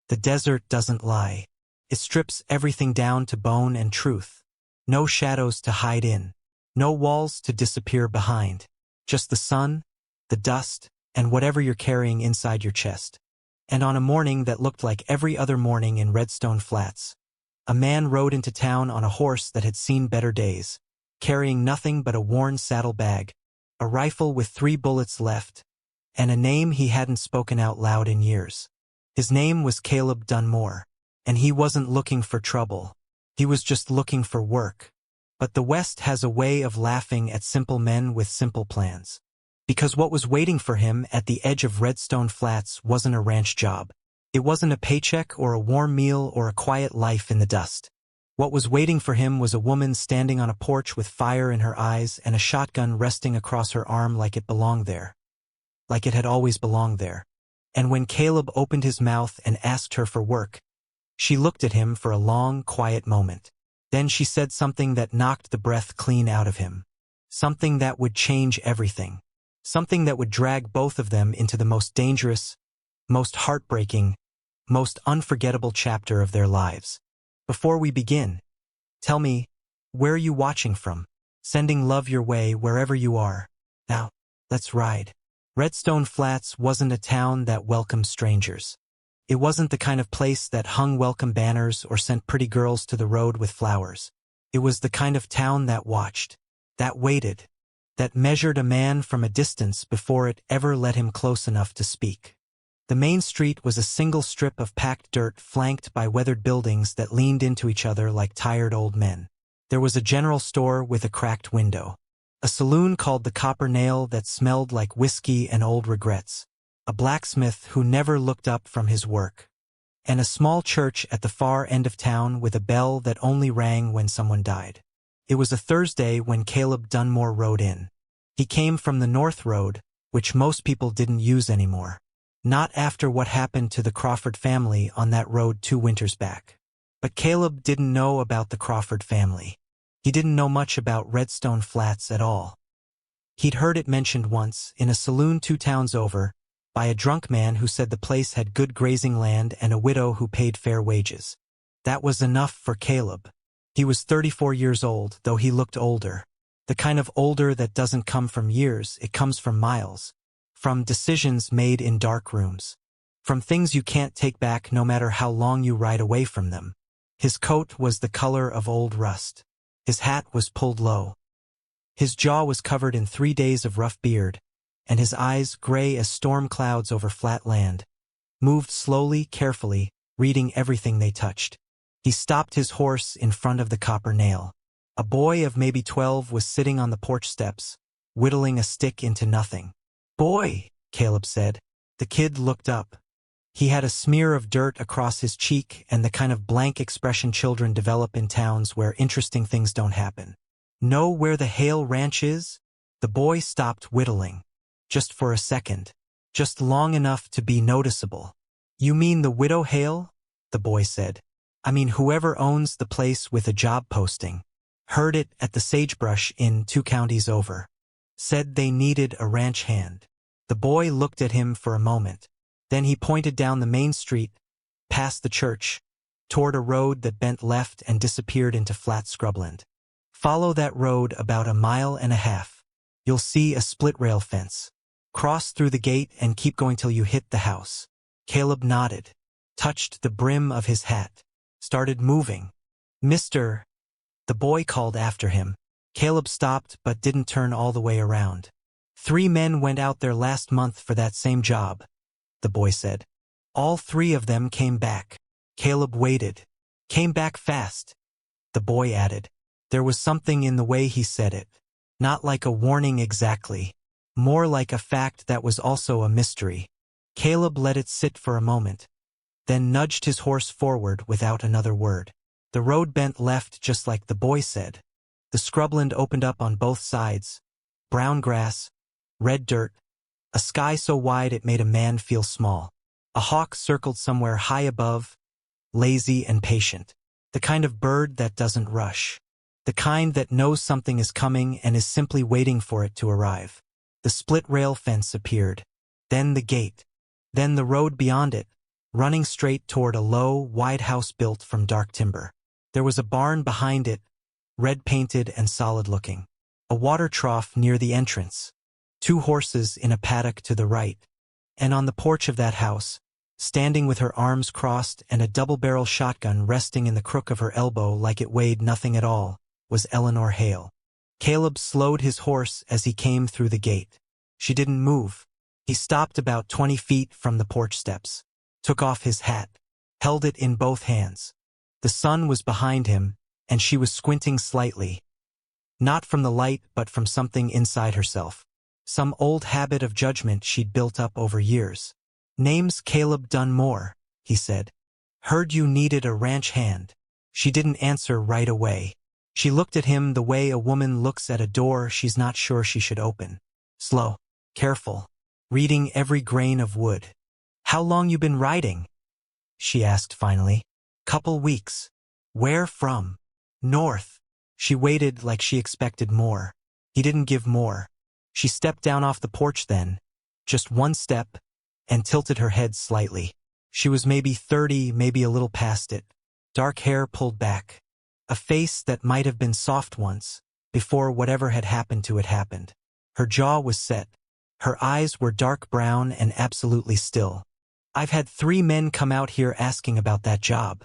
The desert doesn't lie. It strips everything down to bone and truth. No shadows to hide in. No walls to disappear behind. Just the sun, the dust, and whatever you're carrying inside your chest. And on a morning that looked like every other morning in Redstone Flats, a man rode into town on a horse that had seen better days, carrying nothing but a worn saddlebag, a rifle with 3 bullets left, and a name he hadn't spoken out loud in years. His name was Caleb Dunmore, and he wasn't looking for trouble. He was just looking for work. But the West has a way of laughing at simple men with simple plans. Because what was waiting for him at the edge of Redstone Flats wasn't a ranch job. It wasn't a paycheck or a warm meal or a quiet life in the dust. What was waiting for him was a woman standing on a porch with fire in her eyes and a shotgun resting across her arm like it belonged there. Like it had always belonged there. And when Caleb opened his mouth and asked her for work, she looked at him for a long, quiet moment. Then she said something that knocked the breath clean out of him. Something that would change everything. Something that would drag both of them into the most dangerous, most heartbreaking, most unforgettable chapter of their lives. Before we begin, tell me, where are you watching from? Sending love your way wherever you are. Now, let's ride. Redstone Flats wasn't a town that welcomed strangers. It wasn't the kind of place that hung welcome banners or sent pretty girls to the road with flowers. It was the kind of town that watched, that waited, that measured a man from a distance before it ever let him close enough to speak. The main street was a single strip of packed dirt flanked by weathered buildings that leaned into each other like tired old men. There was a general store with a cracked window. A saloon called the Copper Nail that smelled like whiskey and old regrets. A blacksmith who never looked up from his work. And a small church at the far end of town with a bell that only rang when someone died. It was a Thursday when Caleb Dunmore rode in. He came from the North Road, which most people didn't use anymore. Not after what happened to the Crawford family on that road 2 winters back. But Caleb didn't know about the Crawford family. He didn't know much about Redstone Flats at all. He'd heard it mentioned once, in a saloon 2 towns over, by a drunk man who said the place had good grazing land and a widow who paid fair wages. That was enough for Caleb. He was 34 years old, though he looked older. The kind of older that doesn't come from years, it comes from miles. From decisions made in dark rooms. From things you can't take back no matter how long you ride away from them. His coat was the color of old rust. His hat was pulled low. His jaw was covered in 3 days of rough beard, and his eyes, gray as storm clouds over flat land, moved slowly, carefully, reading everything they touched. He stopped his horse in front of the Copper Nail. A boy of maybe 12 was sitting on the porch steps, whittling a stick into nothing. "Boy," Caleb said. The kid looked up. He had a smear of dirt across his cheek and the kind of blank expression children develop in towns where interesting things don't happen. "Know where the Hale Ranch is?" The boy stopped whittling. Just for a second. Just long enough to be noticeable. "You mean the widow Hale?" the boy said. "I mean whoever owns the place with a job posting. Heard it at the Sagebrush Inn 2 counties over. Said they needed a ranch hand." The boy looked at him for a moment. Then he pointed down the main street, past the church, toward a road that bent left and disappeared into flat scrubland. "Follow that road about 1.5 miles. You'll see a split rail fence. Cross through the gate and keep going till you hit the house." Caleb nodded, touched the brim of his hat, started moving. "Mr." the boy called after him. Caleb stopped but didn't turn all the way around. 3 men went out there last month for that same job," the boy said. "All 3 of them came back." Caleb waited. "Came back fast," the boy added. There was something in the way he said it. Not like a warning exactly. More like a fact that was also a mystery. Caleb let it sit for a moment, then nudged his horse forward without another word. The road bent left just like the boy said. The scrubland opened up on both sides. Brown grass, red dirt, a sky so wide it made a man feel small. A hawk circled somewhere high above, lazy and patient. The kind of bird that doesn't rush. The kind that knows something is coming and is simply waiting for it to arrive. The split rail fence appeared. Then the gate. Then the road beyond it, running straight toward a low, wide house built from dark timber. There was a barn behind it, red-painted and solid-looking. A water trough near the entrance. 2 horses in a paddock to the right. And on the porch of that house, standing with her arms crossed and a double-barrel shotgun resting in the crook of her elbow like it weighed nothing at all, was Eleanor Hale. Caleb slowed his horse as he came through the gate. She didn't move. He stopped about 20 feet from the porch steps, took off his hat, held it in both hands. The sun was behind him, and she was squinting slightly. Not from the light, but from something inside herself. Some old habit of judgment she'd built up over years. "Name's Caleb Dunmore," he said. "Heard you needed a ranch hand." She didn't answer right away. She looked at him the way a woman looks at a door she's not sure she should open. Slow, careful, reading every grain of wood. "How long you been riding?" she asked finally. "Couple weeks." "Where from?" "North." She waited like she expected more. He didn't give more. She stepped down off the porch then, just one step, and tilted her head slightly. She was maybe 30, maybe a little past it. Dark hair pulled back. A face that might have been soft once, before whatever had happened to it happened. Her jaw was set. Her eyes were dark brown and absolutely still. "I've had 3 men come out here asking about that job,"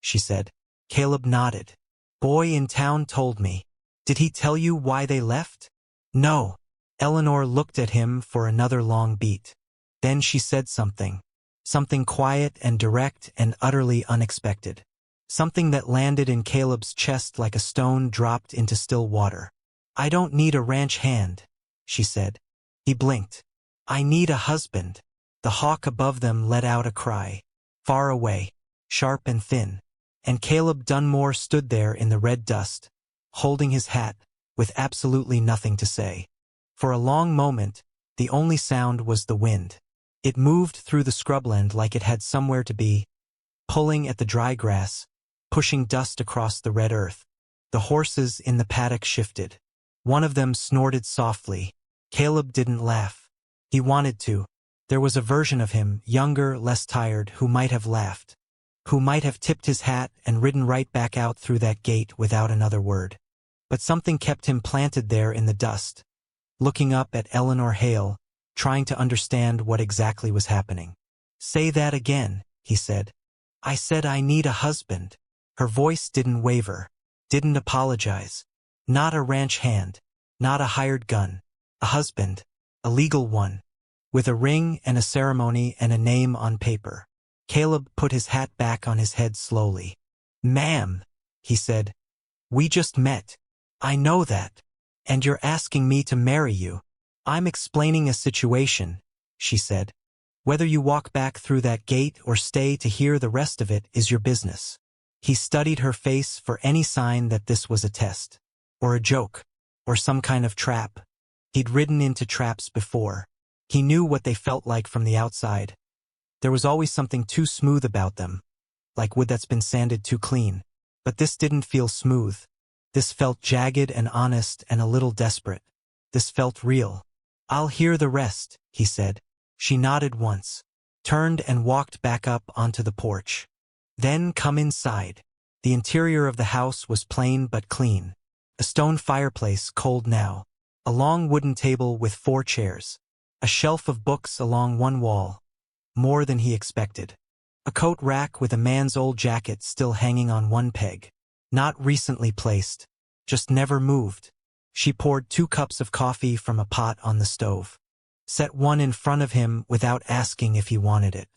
she said. Caleb nodded. "Boy in town told me." "Did he tell you why they left?" "No." Eleanor looked at him for another long beat. Then she said something. Something quiet and direct and utterly unexpected. Something that landed in Caleb's chest like a stone dropped into still water. "I don't need a ranch hand," she said. He blinked. "I need a husband." The hawk above them let out a cry. Far away, sharp and thin. And Caleb Dunmore stood there in the red dust, holding his hat, with absolutely nothing to say. For a long moment, the only sound was the wind. It moved through the scrubland like it had somewhere to be, pulling at the dry grass, pushing dust across the red earth. The horses in the paddock shifted. One of them snorted softly. Caleb didn't laugh. He wanted to. There was a version of him, younger, less tired, who might have laughed. Who might have tipped his hat and ridden right back out through that gate without another word. But something kept him planted there in the dust, looking up at Eleanor Hale, trying to understand what exactly was happening. "Say that again," he said. "I said I need a husband." Her voice didn't waver, didn't apologize. "Not a ranch hand, not a hired gun. A husband, a legal one, with a ring and a ceremony and a name on paper." Caleb put his hat back on his head slowly. "Ma'am," he said, "we just met." "I know that. And you're asking me to marry you." "I'm explaining a situation," she said. "Whether you walk back through that gate or stay to hear the rest of it is your business." He studied her face for any sign that this was a test, or a joke, or some kind of trap. He'd ridden into traps before. He knew what they felt like from the outside. There was always something too smooth about them, like wood that's been sanded too clean. But this didn't feel smooth. This felt jagged and honest and a little desperate. This felt real. "I'll hear the rest," he said. She nodded once, turned and walked back up onto the porch. "Then come inside." The interior of the house was plain but clean. A stone fireplace, cold now. A long wooden table with 4 chairs. A shelf of books along one wall. More than he expected. A coat rack with a man's old jacket still hanging on one peg. Not recently placed. Just never moved. She poured 2 cups of coffee from a pot on the stove. Set one in front of him without asking if he wanted it.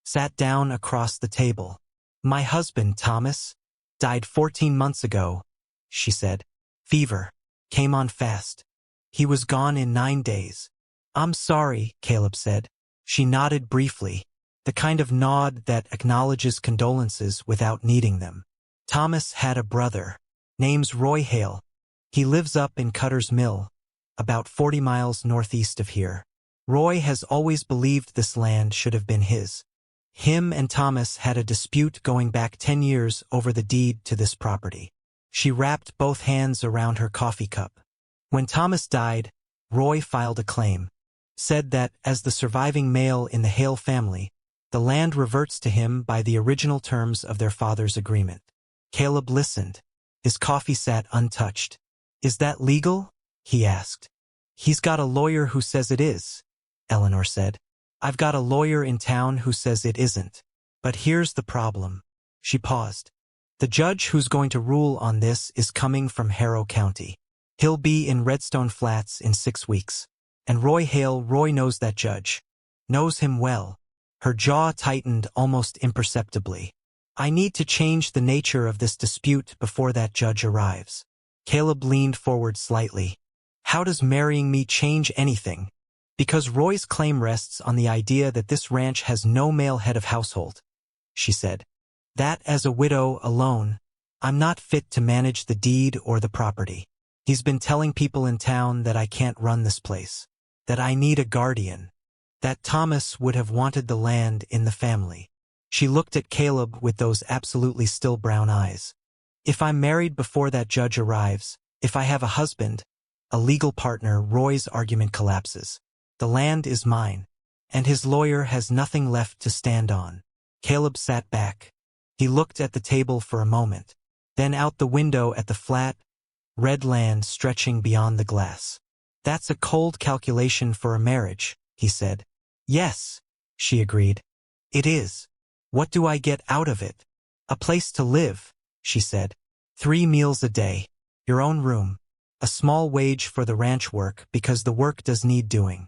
Sat down across the table. "My husband, Thomas, died 14 months ago," she said. "Fever. Came on fast. He was gone in 9 days." "I'm sorry," Caleb said. She nodded briefly, the kind of nod that acknowledges condolences without needing them. "Thomas had a brother. Name's Roy Hale. He lives up in Cutter's Mill, about 40 miles northeast of here. Roy has always believed this land should have been his. Him and Thomas had a dispute going back 10 years over the deed to this property." She wrapped both hands around her coffee cup. "When Thomas died, Roy filed a claim. Said that, as the surviving male in the Hale family, The land reverts to him by the original terms of their father's agreement. Caleb listened. His coffee sat untouched. Is that legal? He asked. He's got a lawyer who says it is, Eleanor said. I've got a lawyer in town who says it isn't. But here's the problem. She paused. The judge who's going to rule on this is coming from Harrow County. He'll be in Redstone Flats in 6 weeks. And Roy knows that judge. Knows him well. Her jaw tightened almost imperceptibly. I need to change the nature of this dispute before that judge arrives. Caleb leaned forward slightly. How does marrying me change anything? Because Roy's claim rests on the idea that this ranch has no male head of household, she said. That as a widow alone, I'm not fit to manage the deed or the property. He's been telling people in town that I can't run this place, that I need a guardian, that Thomas would have wanted the land in the family. She looked at Caleb with those absolutely still brown eyes. If I'm married before that judge arrives, if I have a husband, a legal partner, Roy's argument collapses. The land is mine, and his lawyer has nothing left to stand on. Caleb sat back. He looked at the table for a moment, then out the window at the flat, red land stretching beyond the glass. That's a cold calculation for a marriage, he said. Yes, she agreed. It is. What do I get out of it? A place to live, she said. 3 meals a day, your own room, a small wage for the ranch work because the work does need doing.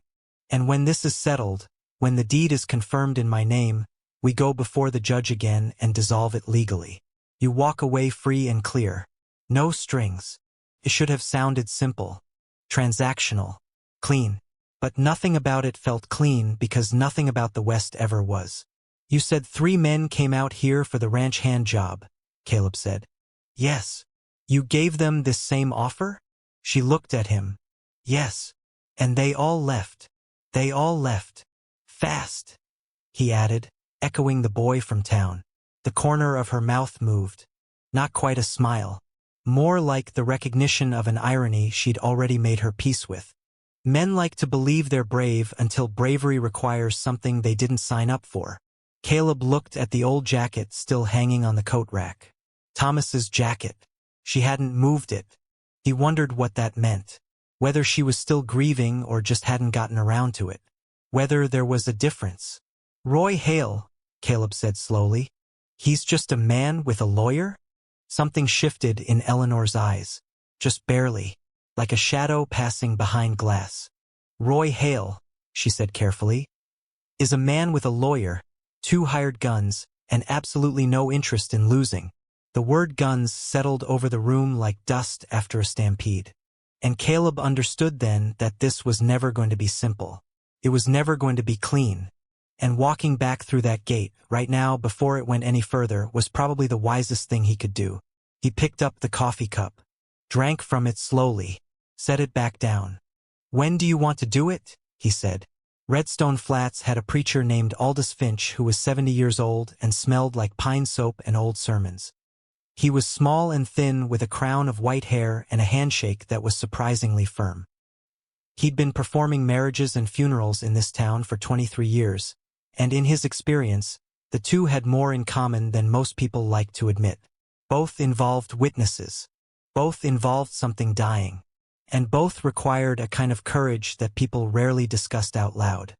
And when this is settled, when the deed is confirmed in my name, we go before the judge again and dissolve it legally. You walk away free and clear. No strings. It should have sounded simple, transactional, clean. But nothing about it felt clean because nothing about the West ever was. You said 3 men came out here for the ranch hand job, Caleb said. Yes. You gave them this same offer? She looked at him. Yes. And they all left. They all left. Fast, he added, echoing the boy from town. The corner of her mouth moved. Not quite a smile. More like the recognition of an irony she'd already made her peace with. Men like to believe they're brave until bravery requires something they didn't sign up for. Caleb looked at the old jacket still hanging on the coat rack. Thomas's jacket. She hadn't moved it. He wondered what that meant. Whether she was still grieving or just hadn't gotten around to it. Whether there was a difference. Roy Hale, Caleb said slowly. He's just a man with a lawyer? Something shifted in Eleanor's eyes. Just barely. Like a shadow passing behind glass. Roy Hale, she said carefully, is a man with a lawyer, 2 hired guns, and absolutely no interest in losing. The word guns settled over the room like dust after a stampede. And Caleb understood then that this was never going to be simple. It was never going to be clean. And walking back through that gate, right now before it went any further, was probably the wisest thing he could do. He picked up the coffee cup, drank from it slowly, set it back down. When do you want to do it? He said. Redstone Flats had a preacher named Aldous Finch who was 70 years old and smelled like pine soap and old sermons. He was small and thin with a crown of white hair and a handshake that was surprisingly firm. He'd been performing marriages and funerals in this town for 23 years, and in his experience, the two had more in common than most people like to admit. Both involved witnesses. Both involved something dying. And both required a kind of courage that people rarely discussed out loud.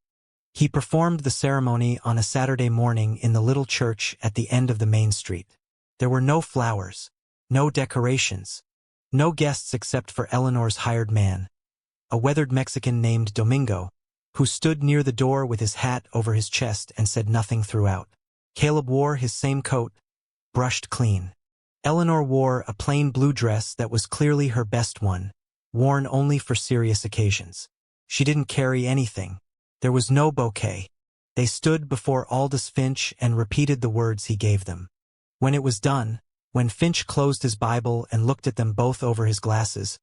He performed the ceremony on a Saturday morning in the little church at the end of the main street. There were no flowers, no decorations, no guests except for Eleanor's hired man, a weathered Mexican named Domingo, who stood near the door with his hat over his chest and said nothing throughout. Caleb wore his same coat, brushed clean. Eleanor wore a plain blue dress that was clearly her best one, worn only for serious occasions. She didn't carry anything. There was no bouquet. They stood before Aldous Finch and repeated the words he gave them. When it was done, when Finch closed his Bible and looked at them both over his glasses,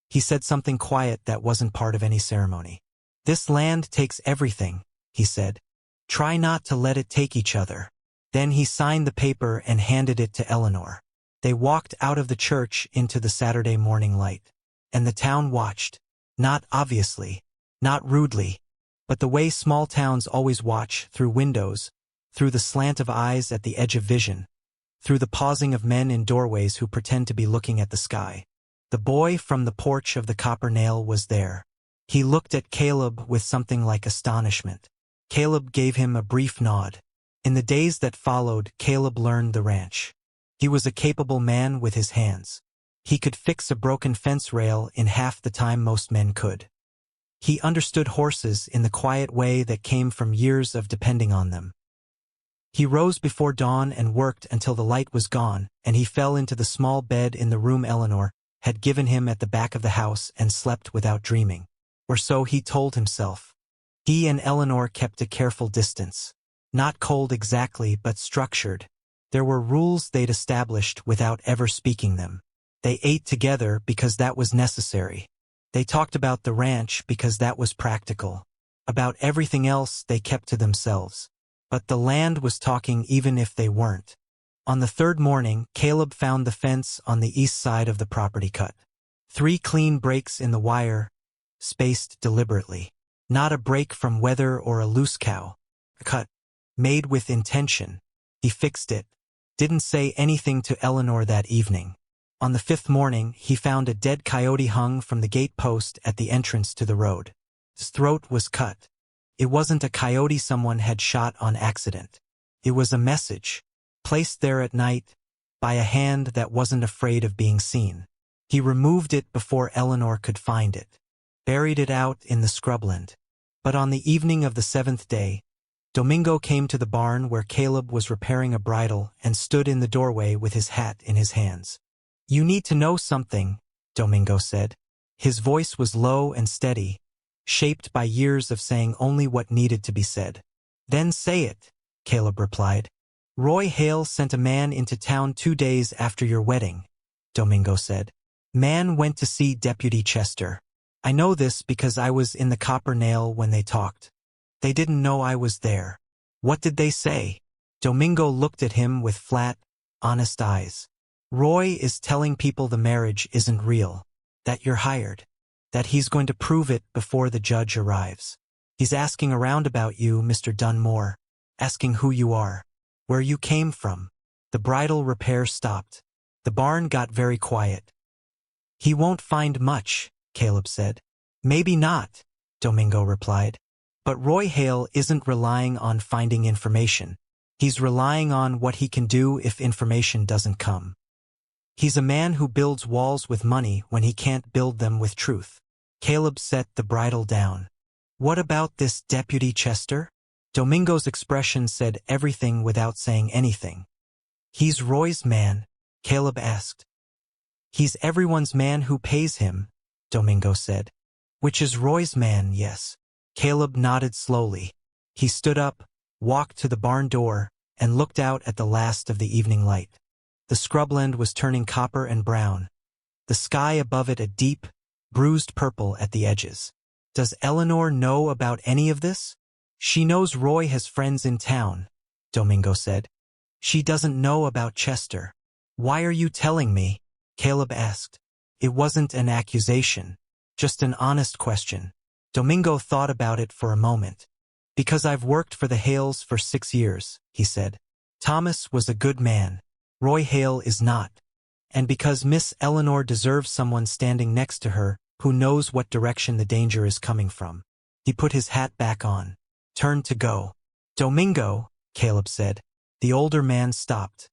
he said something quiet that wasn't part of any ceremony. This land takes everything, he said. Try not to let it take each other. Then he signed the paper and handed it to Eleanor. They walked out of the church into the Saturday morning light. And the town watched. Not obviously, not rudely, but the way small towns always watch, through windows, through the slant of eyes at the edge of vision, through the pausing of men in doorways who pretend to be looking at the sky. The boy from the porch of the Copper Nail was there. He looked at Caleb with something like astonishment. Caleb gave him a brief nod. In the days that followed, Caleb learned the ranch. He was a capable man with his hands. He could fix a broken fence rail in half the time most men could. He understood horses in the quiet way that came from years of depending on them. He rose before dawn and worked until the light was gone, and he fell into the small bed in the room Eleanor had given him at the back of the house and slept without dreaming. Or so he told himself. He and Eleanor kept a careful distance. Not cold exactly, but structured. There were rules they'd established without ever speaking them. They ate together because that was necessary. They talked about the ranch because that was practical. About everything else they kept to themselves. But the land was talking even if they weren't. On the third morning, Caleb found the fence on the east side of the property cut. 3 clean breaks in the wire, spaced deliberately. Not a break from weather or a loose cow. A cut. Made with intention. He fixed it. Didn't say anything to Eleanor that evening. On the 5th morning, he found a dead coyote hung from the gate post at the entrance to the road. His throat was cut. It wasn't a coyote someone had shot on accident. It was a message, placed there at night, by a hand that wasn't afraid of being seen. He removed it before Eleanor could find it. Buried it out in the scrubland. But on the evening of the 7th day, Domingo came to the barn where Caleb was repairing a bridle and stood in the doorway with his hat in his hands. "You need to know something," Domingo said. His voice was low and steady, shaped by years of saying only what needed to be said. "Then say it," Caleb replied. "Roy Hale sent a man into town 2 days after your wedding," Domingo said. "Man went to see Deputy Chester. I know this because I was in the Copper Nail when they talked. They didn't know I was there." "What did they say?" Domingo looked at him with flat, honest eyes. "Roy is telling people the marriage isn't real, that you're hired, that he's going to prove it before the judge arrives. He's asking around about you, Mr. Dunmore, asking who you are, where you came from." The bridle repair stopped. The barn got very quiet. "He won't find much," Caleb said. "Maybe not," Domingo replied. "But Roy Hale isn't relying on finding information. He's relying on what he can do if information doesn't come. He's a man who builds walls with money when he can't build them with truth." Caleb set the bridle down. "What about this Deputy Chester?" Domingo's expression said everything without saying anything. "He's Roy's man?" Caleb asked. "He's everyone's man who pays him," Domingo said. "Which is Roy's man, yes." Caleb nodded slowly. He stood up, walked to the barn door, and looked out at the last of the evening light. The scrubland was turning copper and brown. The sky above it a deep, bruised purple at the edges. "Does Eleanor know about any of this?" "She knows Roy has friends in town," Domingo said. "She doesn't know about Chester." "Why are you telling me?" Caleb asked. It wasn't an accusation, just an honest question. Domingo thought about it for a moment. "Because I've worked for the Hales for 6 years," he said. "Thomas was a good man. Roy Hale is not. And because Miss Eleanor deserves someone standing next to her who knows what direction the danger is coming from." He put his hat back on, turned to go. "Domingo," Caleb said. The older man stopped.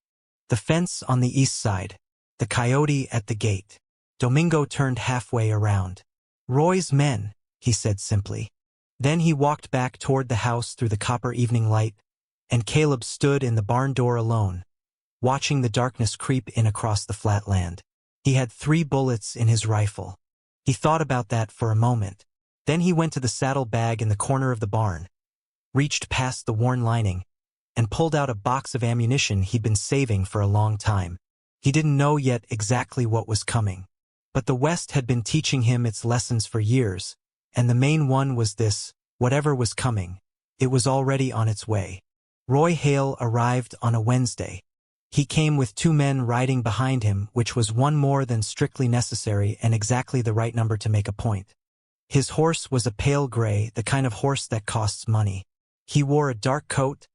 "The fence on the east side. The coyote at the gate." Domingo turned halfway around. "Roy's men," he said simply. Then he walked back toward the house through the copper evening light, and Caleb stood in the barn door alone, watching the darkness creep in across the flat land. He had 3 bullets in his rifle. He thought about that for a moment. Then he went to the saddle bag in the corner of the barn, reached past the worn lining, and pulled out a box of ammunition he'd been saving for a long time. He didn't know yet exactly what was coming. But the West had been teaching him its lessons for years, and the main one was this: whatever was coming, it was already on its way. Roy Hale arrived on a Wednesday. He came with 2 men riding behind him, which was one more than strictly necessary and exactly the right number to make a point. His horse was a pale gray, the kind of horse that costs money. He wore a dark coat,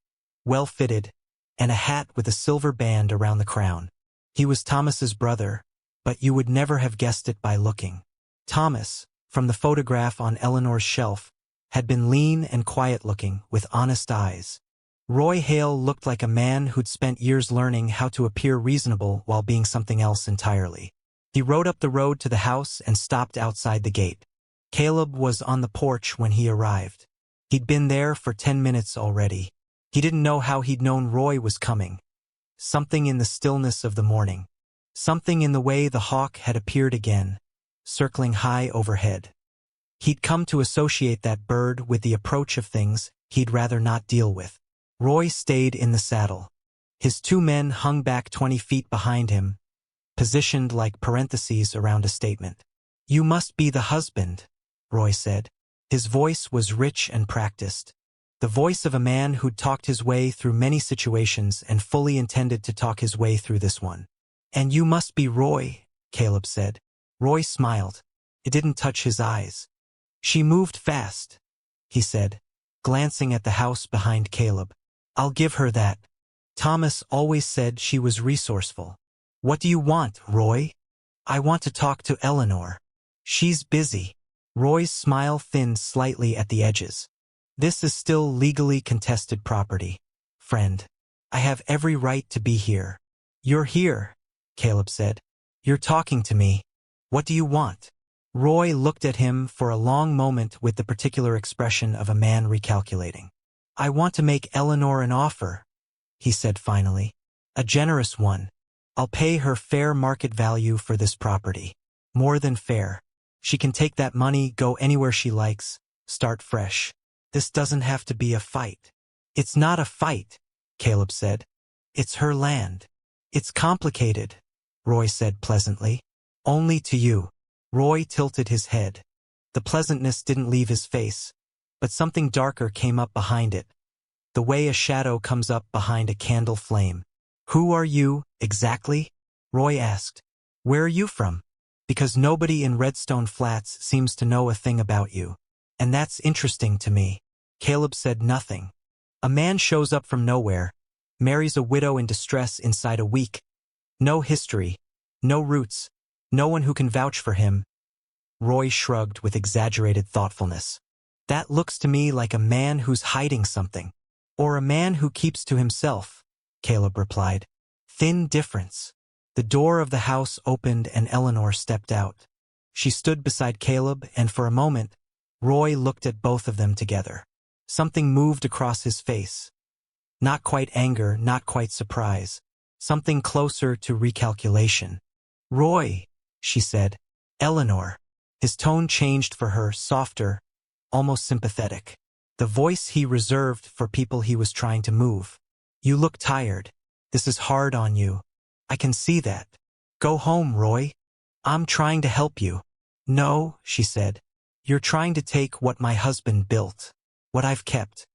well-fitted, and a hat with a silver band around the crown. He was Thomas's brother, but you would never have guessed it by looking. Thomas, from the photograph on Eleanor's shelf, had been lean and quiet-looking, with honest eyes. Roy Hale looked like a man who'd spent years learning how to appear reasonable while being something else entirely. He rode up the road to the house and stopped outside the gate. Caleb was on the porch when he arrived. He'd been there for 10 minutes already. He didn't know how he'd known Roy was coming. Something in the stillness of the morning. Something in the way the hawk had appeared again, circling high overhead. He'd come to associate that bird with the approach of things he'd rather not deal with. Roy stayed in the saddle. His 2 men hung back 20 feet behind him, positioned like parentheses around a statement. "You must be the husband," Roy said. His voice was rich and practiced. The voice of a man who'd talked his way through many situations and fully intended to talk his way through this one. "And you must be Roy," Caleb said. Roy smiled. It didn't touch his eyes. "She moved fast," he said, glancing at the house behind Caleb. "I'll give her that. Thomas always said she was resourceful." "What do you want, Roy?" "I want to talk to Eleanor. She's busy." Roy's smile thinned slightly at the edges. "This is still legally contested property, friend. I have every right to be here." "You're here," Caleb said. "You're talking to me. What do you want?" Roy looked at him for a long moment with the particular expression of a man recalculating. "I want to make Eleanor an offer," he said finally. "A generous one. I'll pay her fair market value for this property. More than fair. She can take that money, go anywhere she likes, start fresh. This doesn't have to be a fight." "It's not a fight," Caleb said. "It's her land." "It's complicated," Roy said pleasantly. "Only to you." Roy tilted his head. The pleasantness didn't leave his face, but something darker came up behind it, the way a shadow comes up behind a candle flame. "Who are you, exactly?" Roy asked. "Where are you from? Because nobody in Redstone Flats seems to know a thing about you. And that's interesting to me." Caleb said nothing. A man shows up from nowhere, marries a widow in distress inside a week. No history, no roots, no one who can vouch for him. Roy shrugged with exaggerated thoughtfulness. "That looks to me like a man who's hiding something. Or a man who keeps to himself," Caleb replied. "Thin difference." The door of the house opened and Eleanor stepped out. She stood beside Caleb, and for a moment, Roy looked at both of them together. Something moved across his face. Not quite anger, not quite surprise. Something closer to recalculation. "Roy," she said. "Eleanor." His tone changed for her, softer, almost sympathetic. The voice he reserved for people he was trying to move. "You look tired. This is hard on you. I can see that. Go home, Roy. I'm trying to help you." "No," she said. "You're trying to take what my husband built, what I've kept,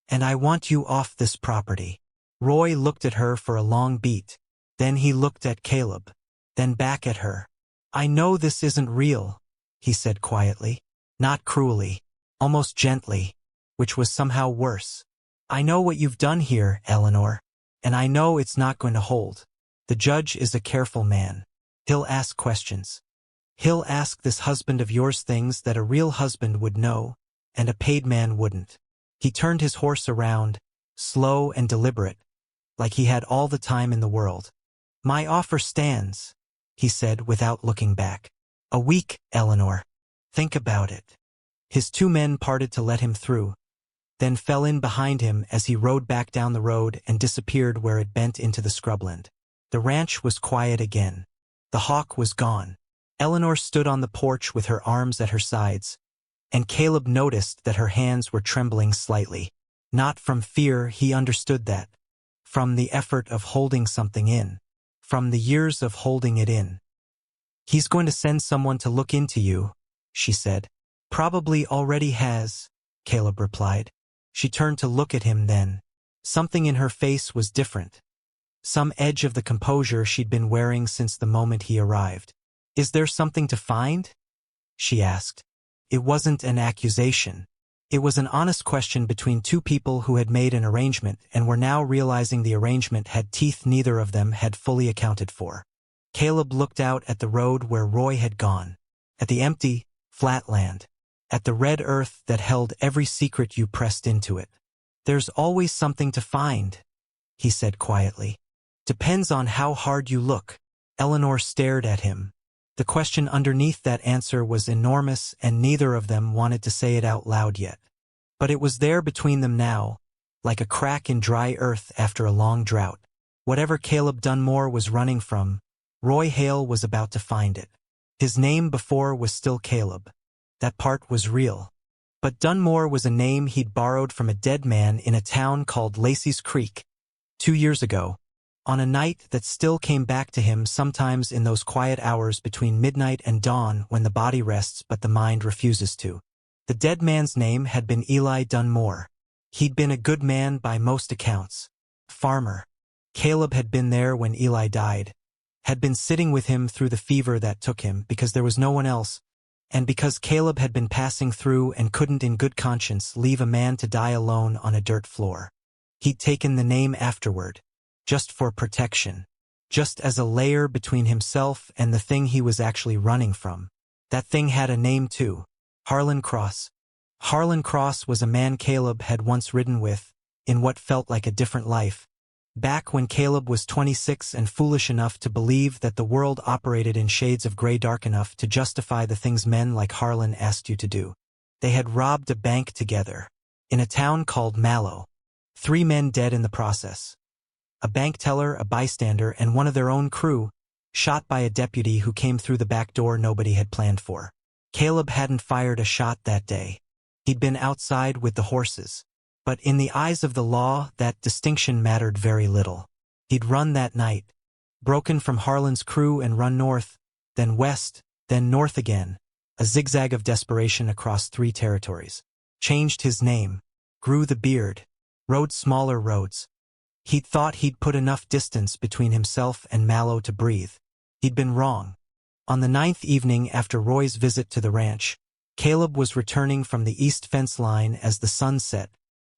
and I want you off this property." Roy looked at her for a long beat. Then he looked at Caleb. Then back at her. "I know this isn't real," he said quietly. Not cruelly. Almost gently, which was somehow worse. "I know what you've done here, Eleanor, and I know it's not going to hold. The judge is a careful man. He'll ask questions. He'll ask this husband of yours things that a real husband would know, and a paid man wouldn't." He turned his horse around, slow and deliberate, like he had all the time in the world. "My offer stands," he said without looking back. "A week, Eleanor. Think about it." His 2 men parted to let him through, then fell in behind him as he rode back down the road and disappeared where it bent into the scrubland. The ranch was quiet again. The hawk was gone. Eleanor stood on the porch with her arms at her sides, and Caleb noticed that her hands were trembling slightly. Not from fear, he understood that. From the effort of holding something in. From the years of holding it in. "He's going to send someone to look into you," she said. "Probably already has," Caleb replied. She turned to look at him then. Something in her face was different. Some edge of the composure she'd been wearing since the moment he arrived. "Is there something to find?" she asked. It wasn't an accusation. It was an honest question between two people who had made an arrangement and were now realizing the arrangement had teeth neither of them had fully accounted for. Caleb looked out at the road where Roy had gone, at the empty, flat land, at the red earth that held every secret you pressed into it. "There's always something to find," he said quietly. "Depends on how hard you look." Eleanor stared at him. The question underneath that answer was enormous and neither of them wanted to say it out loud yet. But it was there between them now, like a crack in dry earth after a long drought. Whatever Caleb Dunmore was running from, Roy Hale was about to find it. His name before was still Caleb. That part was real. But Dunmore was a name he'd borrowed from a dead man in a town called Lacey's Creek 2 years ago, on a night that still came back to him sometimes in those quiet hours between midnight and dawn when the body rests but the mind refuses to. The dead man's name had been Eli Dunmore. He'd been a good man by most accounts. Farmer. Caleb had been there when Eli died, had been sitting with him through the fever that took him because there was no one else, and because Caleb had been passing through and couldn't in good conscience leave a man to die alone on a dirt floor. He'd taken the name afterward, just for protection, just as a layer between himself and the thing he was actually running from. That thing had a name too. Harlan Cross. Harlan Cross was a man Caleb had once ridden with, in what felt like a different life, back when Caleb was 26 and foolish enough to believe that the world operated in shades of gray dark enough to justify the things men like Harlan asked you to do. They had robbed a bank together, in a town called Mallow. 3 men dead in the process. A bank teller, a bystander, and one of their own crew, shot by a deputy who came through the back door nobody had planned for. Caleb hadn't fired a shot that day. He'd been outside with the horses. But in the eyes of the law, that distinction mattered very little. He'd run that night, broken from Harlan's crew and run north, then west, then north again, a zigzag of desperation across 3 territories. Changed his name, grew the beard, rode smaller roads. He'd thought he'd put enough distance between himself and Mallow to breathe. He'd been wrong. On the 9th evening after Roy's visit to the ranch, Caleb was returning from the east fence line as the sun set,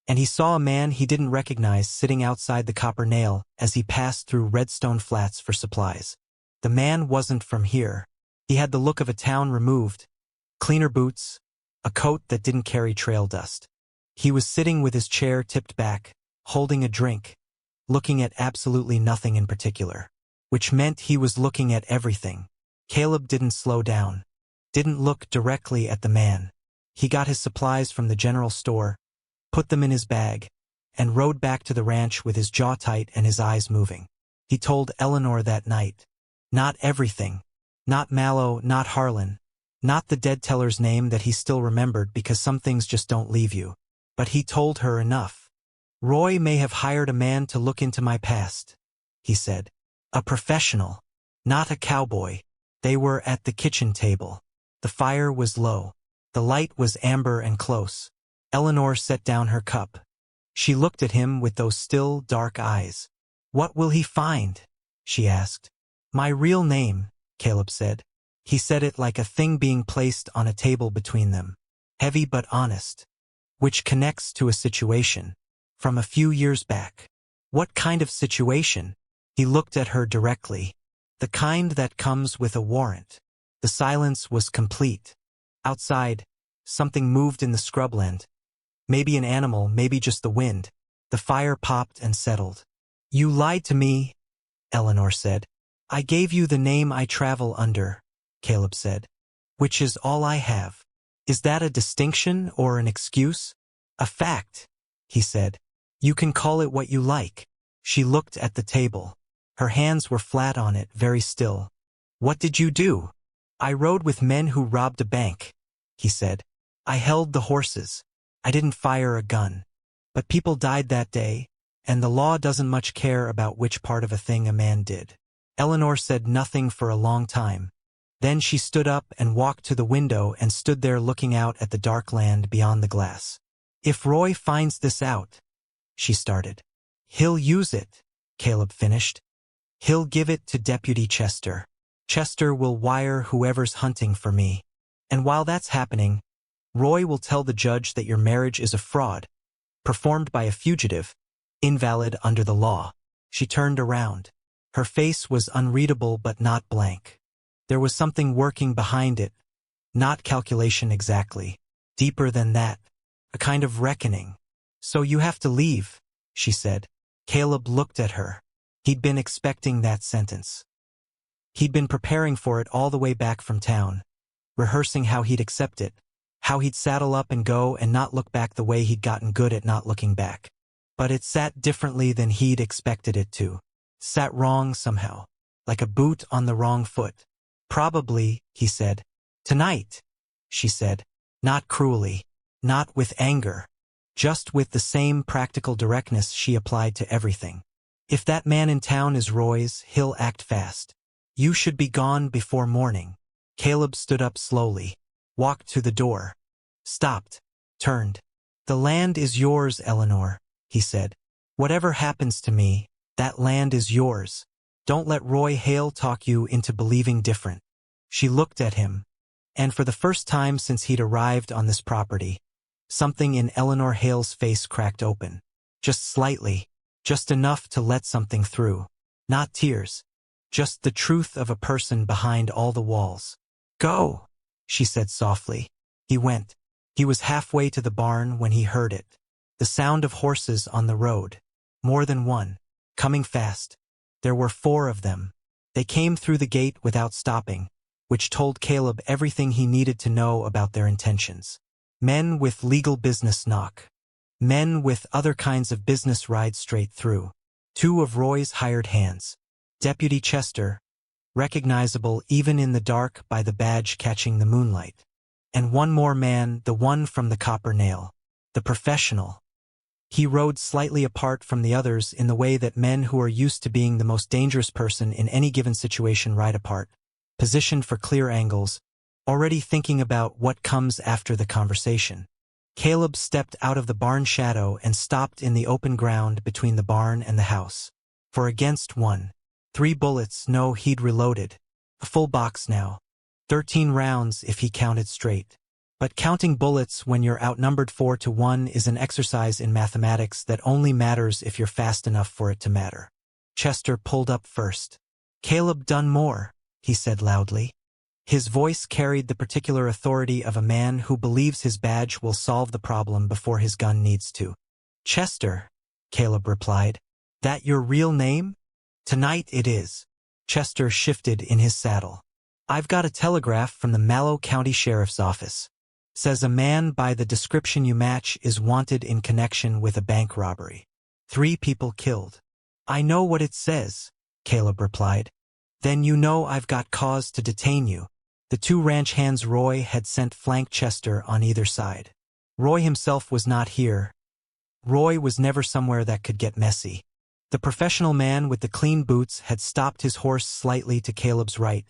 and he saw a man he didn't recognize sitting outside the Copper Nail as he passed through Redstone Flats for supplies. The man wasn't from here. He had the look of a town removed, cleaner boots, a coat that didn't carry trail dust. He was sitting with his chair tipped back, holding a drink, looking at absolutely nothing in particular, which meant he was looking at everything. Caleb didn't slow down, didn't look directly at the man. He got his supplies from the general store, put them in his bag, and rode back to the ranch with his jaw tight and his eyes moving. He told Eleanor that night. Not everything. Not Mallow, not Harlan. Not the dead teller's name that he still remembered because some things just don't leave you. But he told her enough. "Roy may have hired a man to look into my past," he said. "A professional, not a cowboy." They were at the kitchen table. The fire was low. The light was amber and close. Eleanor set down her cup. She looked at him with those still, dark eyes. "What will he find?" she asked. "My real name," Caleb said. He said it like a thing being placed on a table between them. Heavy but honest. Which connects to a situation from a few years back. What kind of situation? He looked at her directly. The kind that comes with a warrant. The silence was complete. Outside, something moved in the scrubland. Maybe an animal, maybe just the wind. The fire popped and settled. "You lied to me," Eleanor said. "I gave you the name I travel under," Caleb said. "Which is all I have." "Is that a distinction or an excuse?" "A fact," he said. "You can call it what you like." She looked at the table. Her hands were flat on it, very still. "What did you do?" "I rode with men who robbed a bank," he said. "I held the horses. I didn't fire a gun. But people died that day, and the law doesn't much care about which part of a thing a man did." Eleanor said nothing for a long time. Then she stood up and walked to the window and stood there looking out at the dark land beyond the glass. "If Roy finds this out," she started. "He'll use it," Caleb finished. "He'll give it to Deputy Chester. Chester will wire whoever's hunting for me. And while that's happening, Roy will tell the judge that your marriage is a fraud, performed by a fugitive, invalid under the law. She turned around. Her face was unreadable but not blank. There was something working behind it, not calculation exactly. Deeper than that, a kind of reckoning. So you have to leave, she said. Caleb looked at her. He'd been expecting that sentence. He'd been preparing for it all the way back from town, rehearsing how he'd accept it, how he'd saddle up and go and not look back the way he'd gotten good at not looking back. But it sat differently than he'd expected it to. Sat wrong somehow, like a boot on the wrong foot. Probably, he said. Tonight, she said. Not cruelly, not with anger, just with the same practical directness she applied to everything. If that man in town is Roy's, he'll act fast. You should be gone before morning. Caleb stood up slowly, walked to the door, stopped, turned. The land is yours, Eleanor, he said. Whatever happens to me, that land is yours. Don't let Roy Hale talk you into believing different. She looked at him, and for the first time since he'd arrived on this property, something in Eleanor Hale's face cracked open. Just slightly, just enough to let something through. Not tears, just the truth of a person behind all the walls. Go, she said softly. He went. He was halfway to the barn when he heard it. The sound of horses on the road. More than one. Coming fast. There were 4 of them. They came through the gate without stopping, which told Caleb everything he needed to know about their intentions. Men with legal business knock. Men with other kinds of business ride straight through. 2 of Roy's hired hands. Deputy Chester, recognizable even in the dark by the badge catching the moonlight. And one more man, the one from the Copper Nail. The professional. He rode slightly apart from the others in the way that men who are used to being the most dangerous person in any given situation ride apart, positioned for clear angles, already thinking about what comes after the conversation. Caleb stepped out of the barn shadow and stopped in the open ground between the barn and the house. For against 1. 3 bullets, no, he'd reloaded. A full box now. 13 rounds if he counted straight. But counting bullets when you're outnumbered 4-1 is an exercise in mathematics that only matters if you're fast enough for it to matter. Chester pulled up first. Caleb done more, he said loudly. His voice carried the particular authority of a man who believes his badge will solve the problem before his gun needs to. Chester, Caleb replied. That your real name? Tonight it is. Chester shifted in his saddle. I've got a telegraph from the Mallow County Sheriff's Office. Says a man by the description you match is wanted in connection with a bank robbery. 3 people killed. I know what it says, Caleb replied. Then you know I've got cause to detain you. The 2 ranch hands Roy had sent flanked Chester on either side. Roy himself was not here. Roy was never somewhere that could get messy. The professional man with the clean boots had stopped his horse slightly to Caleb's right,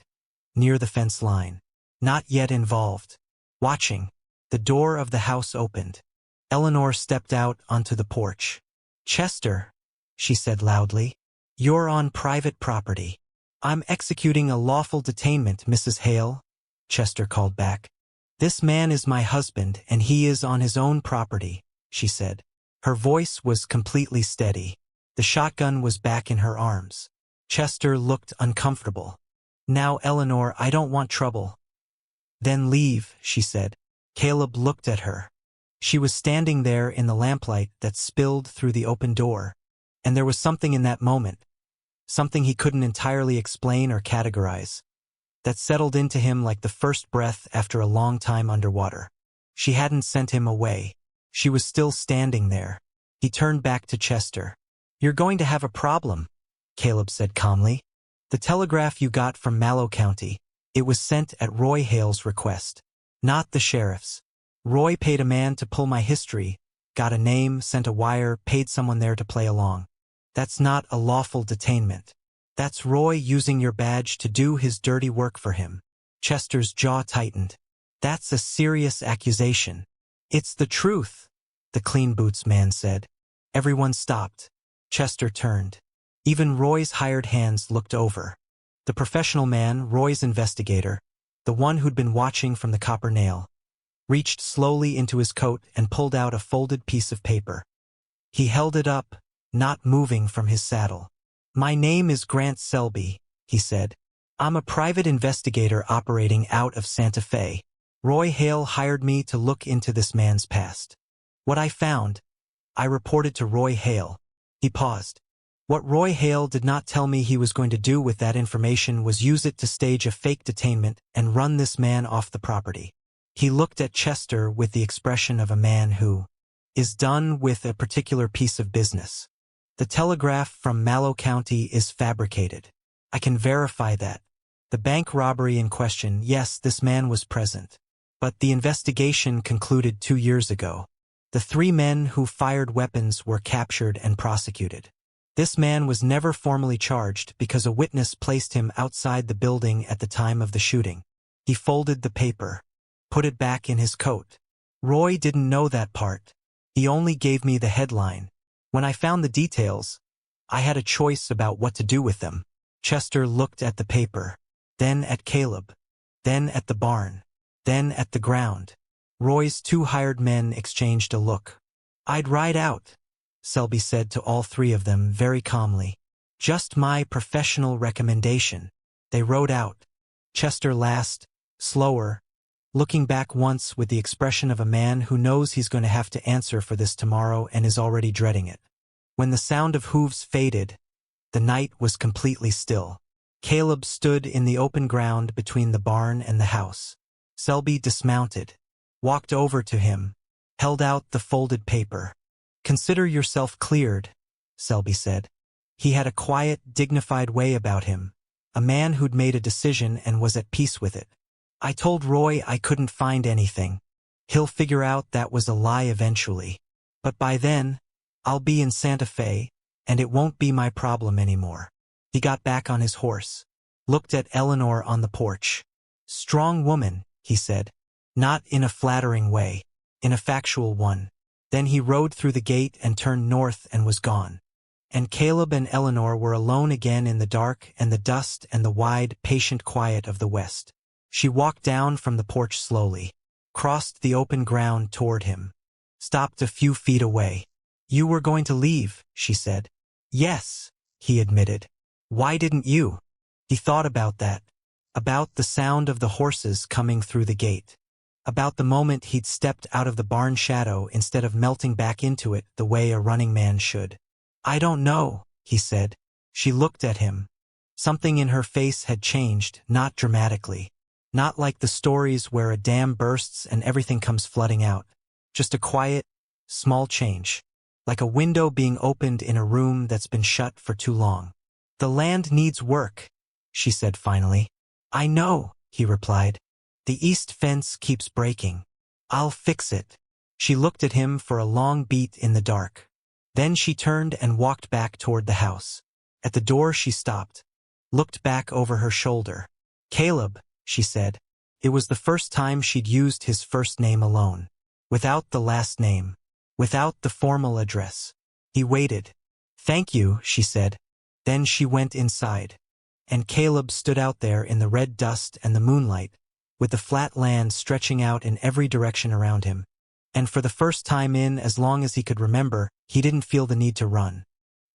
near the fence line. Not yet involved. Watching. The door of the house opened. Eleanor stepped out onto the porch. Chester, she said loudly, you're on private property. I'm executing a lawful detainment, Mrs. Hale, Chester called back. This man is my husband and he is on his own property, she said. Her voice was completely steady. The shotgun was back in her arms. Chester looked uncomfortable. Now, Eleanor, I don't want trouble. Then leave, she said. Caleb looked at her. She was standing there in the lamplight that spilled through the open door, and there was something in that moment, something he couldn't entirely explain or categorize, that settled into him like the first breath after a long time underwater. She hadn't sent him away. She was still standing there. He turned back to Chester. You're going to have a problem, Caleb said calmly. The telegraph you got from Mallow County, it was sent at Roy Hale's request, not the sheriff's. Roy paid a man to pull my history, got a name, sent a wire, paid someone there to play along. That's not a lawful detainment. That's Roy using your badge to do his dirty work for him. Chester's jaw tightened. That's a serious accusation. It's the truth, the clean boots man said. Everyone stopped. Chester turned. Even Roy's hired hands looked over. The professional man, Roy's investigator, the one who'd been watching from the Copper Nail. reached slowly into his coat and pulled out a folded piece of paper. He held it up, not moving from his saddle. "My name is Grant Selby," he said. "I'm a private investigator operating out of Santa Fe. Roy Hale hired me to look into this man's past. What I found, I reported to Roy Hale." He paused. "What Roy Hale did not tell me he was going to do with that information was use it to stage a fake detainment and run this man off the property." He looked at Chester with the expression of a man who is done with a particular piece of business. "The telegraph from Mallow County is fabricated. I can verify that. The bank robbery in question, yes, this man was present. But the investigation concluded 2 years ago. The 3 men who fired weapons were captured and prosecuted. This man was never formally charged because a witness placed him outside the building at the time of the shooting." He folded the paper, put it back in his coat. "Roy didn't know that part. He only gave me the headline. When I found the details, I had a choice about what to do with them." Chester looked at the paper, then at Caleb, then at the barn, then at the ground. Roy's 2 hired men exchanged a look. "I'd ride out," Selby said to all 3 of them very calmly. "Just my professional recommendation." They rode out. Chester last, slower, looking back once with the expression of a man who knows he's going to have to answer for this tomorrow and is already dreading it. When the sound of hooves faded, the night was completely still. Caleb stood in the open ground between the barn and the house. Selby dismounted, walked over to him, held out the folded paper. "Consider yourself cleared," Selby said. He had a quiet, dignified way about him, a man who'd made a decision and was at peace with it. "I told Roy I couldn't find anything. He'll figure out that was a lie eventually. But by then, I'll be in Santa Fe, and it won't be my problem anymore." He got back on his horse, looked at Eleanor on the porch. "Strong woman," he said. Not in a flattering way, in a factual one. Then he rode through the gate and turned north and was gone. And Caleb and Eleanor were alone again in the dark and the dust and the wide, patient quiet of the west. She walked down from the porch slowly, crossed the open ground toward him, stopped a few feet away. "You were going to leave," she said. "Yes," he admitted. "Why didn't you?" He thought about that, about the sound of the horses coming through the gate, about the moment he'd stepped out of the barn shadow instead of melting back into it the way a running man should. "I don't know," he said. She looked at him. Something in her face had changed, not dramatically. Not like the stories where a dam bursts and everything comes flooding out. Just a quiet, small change. Like a window being opened in a room that's been shut for too long. "The land needs work," she said finally. "I know," he replied. "The east fence keeps breaking. I'll fix it." She looked at him for a long beat in the dark. Then she turned and walked back toward the house. At the door she stopped, looked back over her shoulder. "Caleb," she said. It was the first time she'd used his first name alone, without the last name, without the formal address. He waited. "Thank you," she said. Then she went inside. And Caleb stood out there in the red dust and the moonlight, with the flat land stretching out in every direction around him. And for the first time in as long as he could remember, he didn't feel the need to run.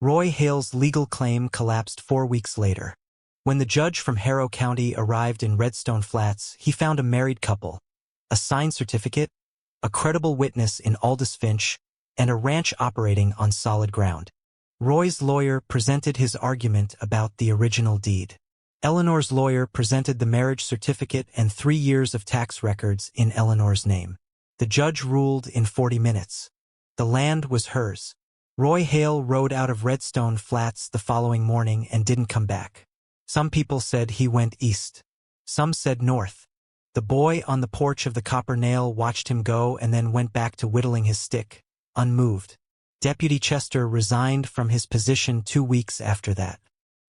Roy Hale's legal claim collapsed 4 weeks later. When the judge from Harrow County arrived in Redstone Flats, he found a married couple, a signed certificate, a credible witness in Aldous Finch, and a ranch operating on solid ground. Roy's lawyer presented his argument about the original deed. Eleanor's lawyer presented the marriage certificate and 3 years of tax records in Eleanor's name. The judge ruled in 40 minutes. The land was hers. Roy Hale rode out of Redstone Flats the following morning and didn't come back. Some people said he went east. Some said north. The boy on the porch of the Copper Nail watched him go and then went back to whittling his stick, unmoved. Deputy Chester resigned from his position 2 weeks after that.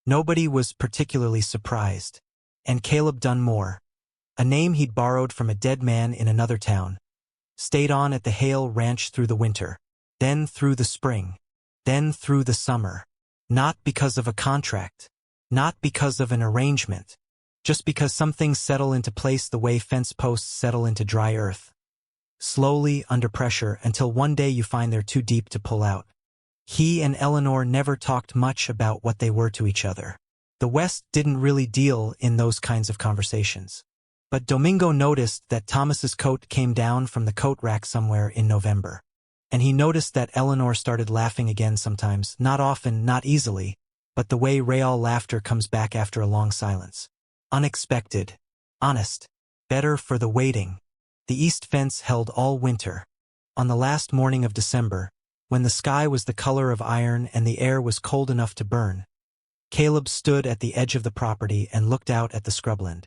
Nobody was particularly surprised. And Caleb Dunmore, a name he'd borrowed from a dead man in another town, stayed on at the Hale Ranch through the winter, then through the spring, then through the summer. Not because of a contract. Not because of an arrangement. Just because some things settle into place the way fence posts settle into dry earth. slowly, under pressure, until one day you find they're too deep to pull out. He and Eleanor never talked much about what they were to each other. The West didn't really deal in those kinds of conversations. But Domingo noticed that Thomas's coat came down from the coat rack somewhere in November. And he noticed that Eleanor started laughing again sometimes, not often, not easily, but the way real laughter comes back after a long silence. Unexpected. Honest. Better for the waiting. The east fence held all winter. On the last morning of December, when the sky was the color of iron and the air was cold enough to burn, Caleb stood at the edge of the property and looked out at the scrubland.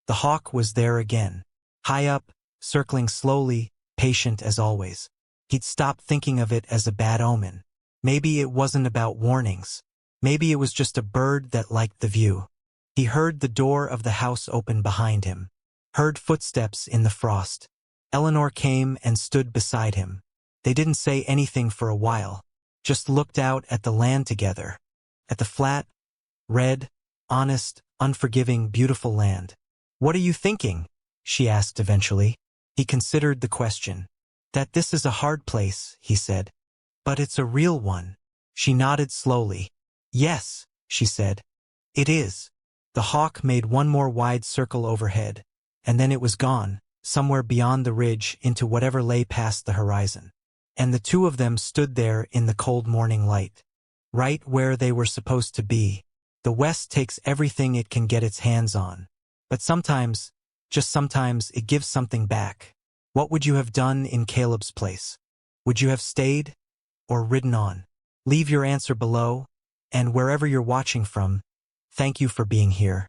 The hawk was there again, high up, circling slowly, patient as always. He'd stopped thinking of it as a bad omen. Maybe it wasn't about warnings. Maybe it was just a bird that liked the view. He heard the door of the house open behind him, heard footsteps in the frost. Eleanor came and stood beside him. They didn't say anything for a while, just looked out at the land together, at the flat, red, honest, unforgiving, beautiful land. "What are you thinking?" she asked eventually. He considered the question. "That this is a hard place," he said. "But it's a real one." She nodded slowly. "Yes," she said. "It is." The hawk made one more wide circle overhead, and then it was gone, somewhere beyond the ridge into whatever lay past the horizon. And the two of them stood there in the cold morning light, right where they were supposed to be. The West takes everything it can get its hands on. But sometimes, just sometimes, it gives something back. What would you have done in Caleb's place? Would you have stayed or ridden on? Leave your answer below, and wherever you're watching from, thank you for being here.